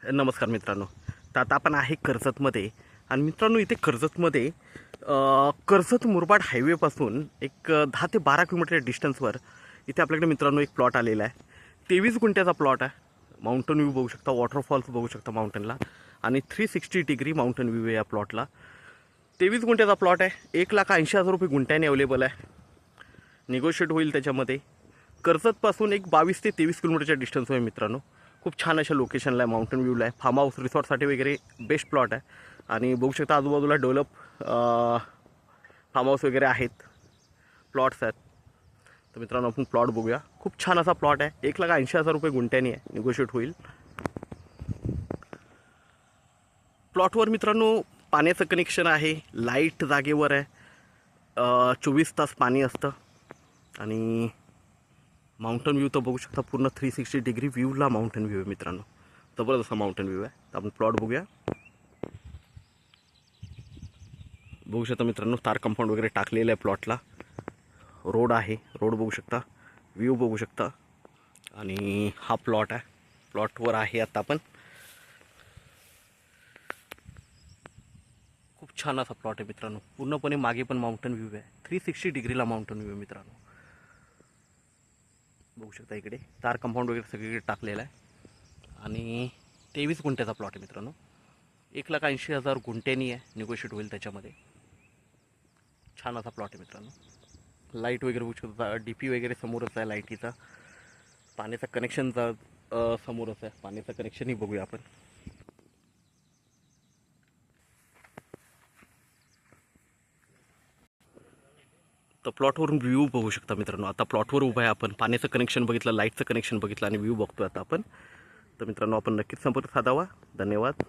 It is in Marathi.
नमस्कार मित्रांनो. तर आता आपण आहे कर्जतमध्ये. आणि मित्रांनो, इथे कर्जतमध्ये कर्जत मुरबाड हायवेपासून एक 10 ते 12 किलोमीटर डिस्टन्सवर इथे आपल्याकडे मित्रांनो एक प्लॉट आलेला आहे. 23 गुंठ्याचा प्लॉट आहे. माउंटन व्ह्यू बघू शकता, वॉटरफॉल्स बघू शकता माउंटनला, आणि 360 डिग्री माउंटन व्ह्यू आहे या प्लॉटला. 23 गुंठ्याचा प्लॉट आहे. 1,80,000 रुपये गुंठ्याने अवेलेबल आहे. निगोशिएट होईल त्याच्यामध्ये. कर्जतपासून एक 22 ते 23 किलोमीटरच्या डिस्टन्सवर आहे मित्रांनो. खूप छान अशा लोकेशनला आहे, माउंटन व्ह्यूला आहे. फार्म हाऊस रिसॉर्टसाठी वगैरे बेस्ट प्लॉट आहे. आणि बघू शकता आजूबाजूला डेव्हलप फार्म हाऊस वगैरे आहेत, प्लॉट्स आहेत. तर मित्रांनो, आपण प्लॉट बघूया. खूप छान असा प्लॉट आहे. 1,80,000 रुपये गुंठ्याने आहे. निगोशिएट होईल. प्लॉटवर मित्रांनो पाण्याचं कनेक्शन आहे, लाईट जागेवर आहे, 24 तास पाणी असतं. आणि माउंटन व्ह्यू तर बघू शकता, पूर्ण 360 डिग्री व्ह्यूला माउंटन व्ह्यू आहे मित्रांनो. जबरदस्त माउंटन व्ह्यू आहे. तर आपण प्लॉट बघूया. बघू शकता मित्रांनो, तार कंपाऊंड वगैरे टाकलेलं आहे प्लॉटला. रोड आहे, रोड बघू शकता, व्ह्यू बघू शकता. आणि हा प्लॉट आहे. प्लॉटवर आहे आता आपण. खूप छान असा प्लॉट आहे मित्रांनो. पूर्णपणे मागे पण माउंटन व्ह्यू आहे. 360 डिग्रीला माउंटन व्ह्यू आहे मित्रांनो. बघू शकता इकडे तार कंपाऊंड वगैरे सगळीकडे टाकलेलं आहे. आणि 23 गुंठ्याचा प्लॉट आहे मित्रांनो. 1,80,000 गुंठ्यांनी आहे. निगोशिएट होईल त्याच्यामध्ये. छान असा प्लॉट आहे मित्रांनो. लाईट वगैरे बघू शकता, डी पी वगैरे समोरच आहे लाईटीचा. पाण्याचा कनेक्शनचा समोरच आहे. पाण्याचं कनेक्शनही बघूया आपण. तर प्लॉटवरून व्ह्यू बघू शकता मित्रांनो. आता प्लॉटवर उभं आहे आपण. पाण्याचं कनेक्शन बघितलं, लाईटचं कनेक्शन बघितलं आणि व्ह्यू बघतो आता आपण. तर मित्रांनो, आपण नक्कीच संपर्क साधावा. धन्यवाद.